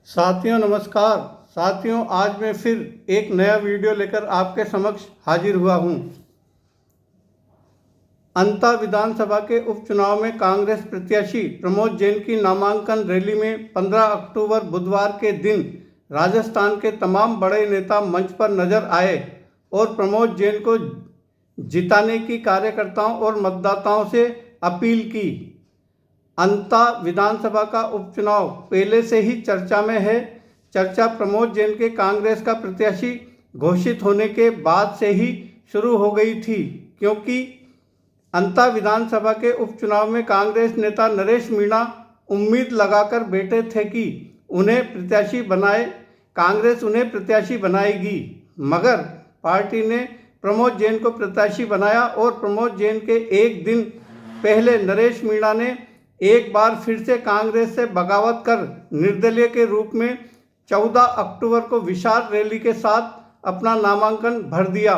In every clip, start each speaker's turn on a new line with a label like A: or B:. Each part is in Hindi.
A: साथियों नमस्कार। साथियों आज मैं फिर एक नया वीडियो लेकर आपके समक्ष हाजिर हुआ हूं। अंता विधानसभा के उपचुनाव में कांग्रेस प्रत्याशी प्रमोद जैन की नामांकन रैली में 15 अक्टूबर बुधवार के दिन राजस्थान के तमाम बड़े नेता मंच पर नजर आए और प्रमोद जैन को जिताने की कार्यकर्ताओं और मतदाताओं से अपील की। अंता विधानसभा का उपचुनाव पहले से ही चर्चा में है। चर्चा प्रमोद जैन के कांग्रेस का प्रत्याशी घोषित होने के बाद से ही शुरू हो गई थी, क्योंकि अंता विधानसभा के उपचुनाव में कांग्रेस नेता नरेश मीणा उम्मीद लगाकर बैठे थे कि कांग्रेस उन्हें प्रत्याशी बनाएगी, मगर पार्टी ने प्रमोद जैन को प्रत्याशी बनाया और प्रमोद जैन के एक दिन पहले नरेश मीणा ने एक बार फिर से कांग्रेस से बगावत कर निर्दलीय के रूप में 14 अक्टूबर को विशाल रैली के साथ अपना नामांकन भर दिया।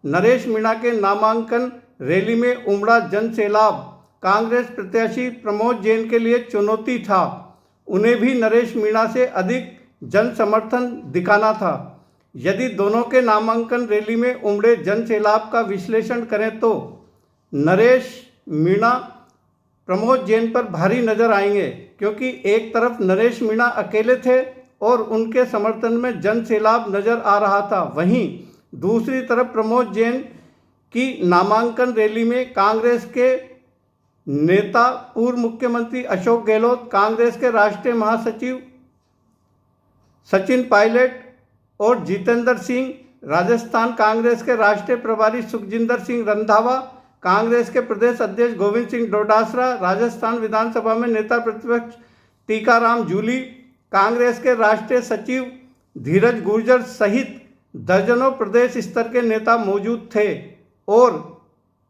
A: नरेश मीणा के नामांकन रैली में उमड़ा जन सैलाब कांग्रेस प्रत्याशी प्रमोद जैन के लिए चुनौती था। उन्हें भी नरेश मीणा से अधिक जन समर्थन दिखाना था। यदि दोनों के नामांकन रैली में उमड़े जन सैलाब का विश्लेषण करें तो नरेश मीणा प्रमोद जैन पर भारी नजर आएंगे, क्योंकि एक तरफ नरेश मीणा अकेले थे और उनके समर्थन में जन सैलाब नजर आ रहा था, वहीं दूसरी तरफ प्रमोद जैन की नामांकन रैली में कांग्रेस के नेता पूर्व मुख्यमंत्री अशोक गहलोत, कांग्रेस के राष्ट्रीय महासचिव सचिन पायलट और जितेंद्र सिंह, राजस्थान कांग्रेस के राष्ट्रीय प्रभारी सुखजिंदर सिंह रंधावा, कांग्रेस के प्रदेश अध्यक्ष गोविंद सिंह डोटासरा, राजस्थान विधानसभा में नेता प्रतिपक्ष टीकाराम जूली, कांग्रेस के राष्ट्रीय सचिव धीरज गुर्जर सहित दर्जनों प्रदेश स्तर के नेता मौजूद थे और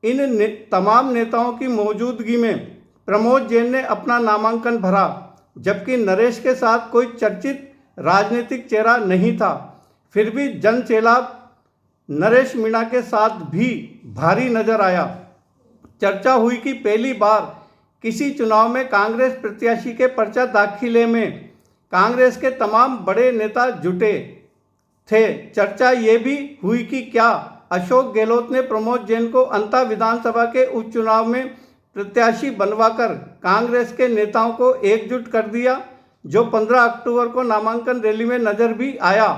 A: इन तमाम नेताओं की मौजूदगी में प्रमोद जैन ने अपना नामांकन भरा, जबकि नरेश के साथ कोई चर्चित राजनीतिक चेहरा नहीं था। फिर भी जन सैलाब नरेश मीणा के साथ भी भारी नजर आया। चर्चा हुई कि पहली बार किसी चुनाव में कांग्रेस प्रत्याशी के पर्चा दाखिले में कांग्रेस के तमाम बड़े नेता जुटे थे। चर्चा ये भी हुई कि क्या अशोक गहलोत ने प्रमोद जैन को अंता विधानसभा के उपचुनाव में प्रत्याशी बनवाकर कांग्रेस के नेताओं को एकजुट कर दिया, जो 15 अक्टूबर को नामांकन रैली में नजर भी आया।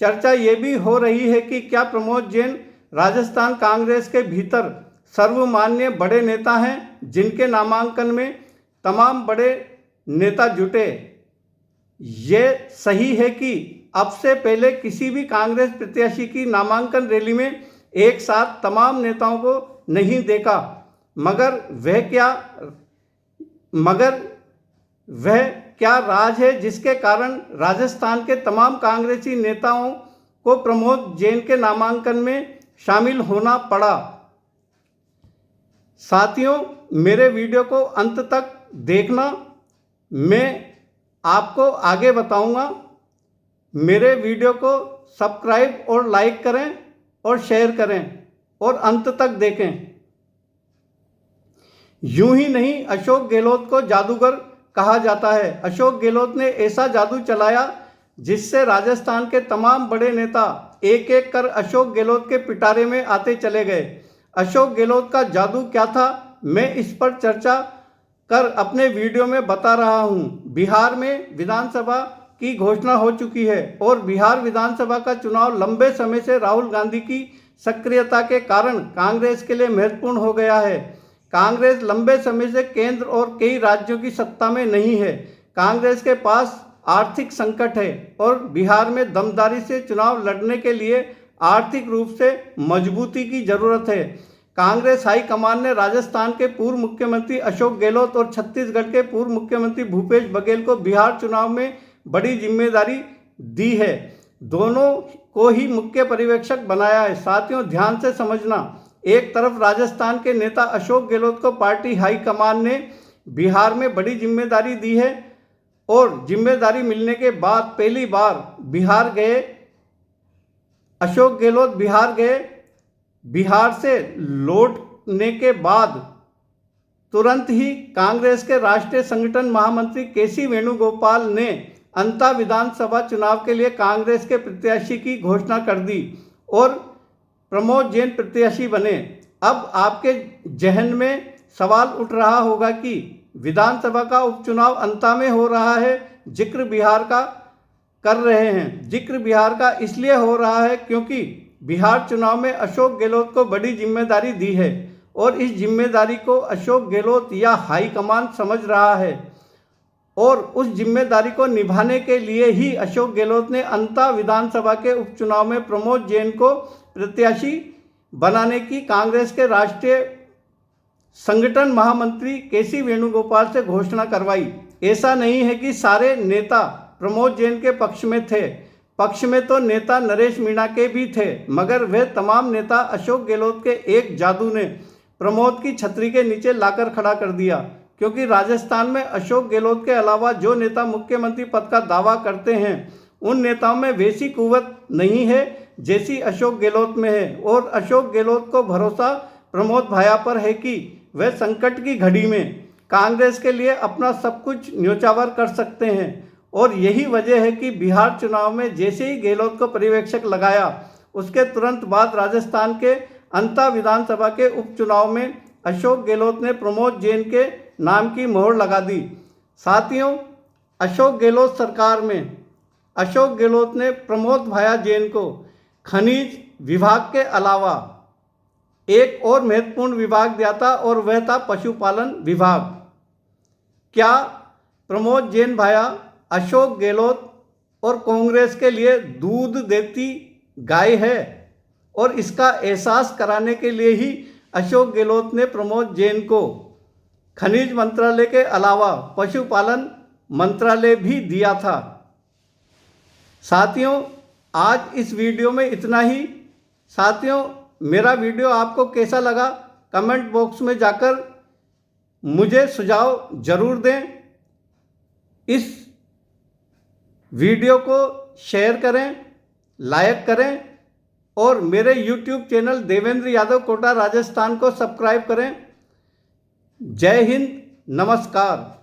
A: चर्चा ये भी हो रही है कि क्या प्रमोद जैन राजस्थान कांग्रेस के भीतर सर्वमान्य बड़े नेता हैं, जिनके नामांकन में तमाम बड़े नेता जुटे। ये सही है कि अब से पहले किसी भी कांग्रेस प्रत्याशी की नामांकन रैली में एक साथ तमाम नेताओं को नहीं देखा, मगर वह क्या राज है जिसके कारण राजस्थान के तमाम कांग्रेसी नेताओं को प्रमोद जैन के नामांकन में शामिल होना पड़ा। साथियों, मेरे वीडियो को अंत तक देखना, मैं आपको आगे बताऊंगा। मेरे वीडियो को सब्सक्राइब और लाइक करें और शेयर करें और अंत तक देखें। यूं ही नहीं, अशोक गहलोत को जादूगर कहा जाता है। अशोक गहलोत ने ऐसा जादू चलाया जिससे राजस्थान के तमाम बड़े नेता एक एक कर अशोक गहलोत के पिटारे में आते चले गए। अशोक गहलोत का जादू क्या था, मैं इस पर चर्चा कर अपने वीडियो में बता रहा हूं। बिहार में विधानसभा की घोषणा हो चुकी है और बिहार विधानसभा का चुनाव लंबे समय से राहुल गांधी की सक्रियता के कारण कांग्रेस के लिए महत्वपूर्ण हो गया है। कांग्रेस लंबे समय से केंद्र और कई राज्यों की सत्ता में नहीं है। कांग्रेस के पास आर्थिक संकट है और बिहार में दमदारी से चुनाव लड़ने के लिए आर्थिक रूप से मजबूती की जरूरत है। कांग्रेस हाईकमान ने राजस्थान के पूर्व मुख्यमंत्री अशोक गहलोत और छत्तीसगढ़ के पूर्व मुख्यमंत्री भूपेश बघेल को बिहार चुनाव में बड़ी जिम्मेदारी दी है। दोनों को ही मुख्य पर्यवेक्षक बनाया है। साथियों, ध्यान से समझना, एक तरफ राजस्थान के नेता अशोक गहलोत को पार्टी हाईकमान ने बिहार में बड़ी जिम्मेदारी दी है और जिम्मेदारी मिलने के बाद पहली बार बिहार गए। अशोक गहलोत बिहार गए। बिहार से लौटने के बाद तुरंत ही कांग्रेस के राष्ट्रीय संगठन महामंत्री केसी वेणुगोपाल ने अंता विधानसभा चुनाव के लिए कांग्रेस के प्रत्याशी की घोषणा कर दी और प्रमोद जैन प्रत्याशी बने। अब आपके जहन में सवाल उठ रहा होगा कि विधानसभा का उपचुनाव अंता में हो रहा है, जिक्र बिहार का कर रहे हैं। जिक्र बिहार का इसलिए हो रहा है क्योंकि बिहार चुनाव में अशोक गहलोत को बड़ी जिम्मेदारी दी है और इस जिम्मेदारी को अशोक गहलोत या हाईकमान समझ रहा है और उस जिम्मेदारी को निभाने के लिए ही अशोक गहलोत ने अंता विधानसभा के उपचुनाव में प्रमोद जैन को प्रत्याशी बनाने की कांग्रेस के राष्ट्रीय संगठन महामंत्री केसी वेणुगोपाल से घोषणा करवाई। ऐसा नहीं है कि सारे नेता प्रमोद जैन के पक्ष में थे। पक्ष में तो नेता नरेश मीणा के भी थे, मगर वह तमाम नेता अशोक गहलोत के एक जादू ने प्रमोद की छतरी के नीचे लाकर खड़ा कर दिया। क्योंकि राजस्थान में अशोक गहलोत के अलावा जो नेता मुख्यमंत्री पद का दावा करते हैं उन नेताओं में वैसी कुव्वत नहीं है जैसी अशोक गहलोत में है। और अशोक गहलोत को भरोसा प्रमोद भाया पर है कि वह संकट की घड़ी में कांग्रेस के लिए अपना सब कुछ न्योछावर कर सकते हैं। और यही वजह है कि बिहार चुनाव में जैसे ही गहलोत को पर्यवेक्षक लगाया उसके तुरंत बाद राजस्थान के अंता विधानसभा के उपचुनाव में अशोक गहलोत ने प्रमोद जैन के नाम की मोहर लगा दी। साथियों, अशोक गहलोत सरकार में अशोक गहलोत ने प्रमोद भाया जैन को खनिज विभाग के अलावा एक और महत्वपूर्ण विभाग दिया था और वह था पशुपालन विभाग। क्या प्रमोद जैन भाया अशोक गहलोत और कांग्रेस के लिए दूध देती गाय है? और इसका एहसास कराने के लिए ही अशोक गहलोत ने प्रमोद जैन को खनिज मंत्रालय के अलावा पशुपालन मंत्रालय भी दिया था। साथियों, आज इस वीडियो में इतना ही। साथियों, मेरा वीडियो आपको कैसा लगा कमेंट बॉक्स में जाकर मुझे सुझाव जरूर दें। इस वीडियो को शेयर करें, लाइक करें और मेरे YouTube चैनल देवेंद्र यादव कोटा राजस्थान को सब्सक्राइब करें। जय हिंद, नमस्कार।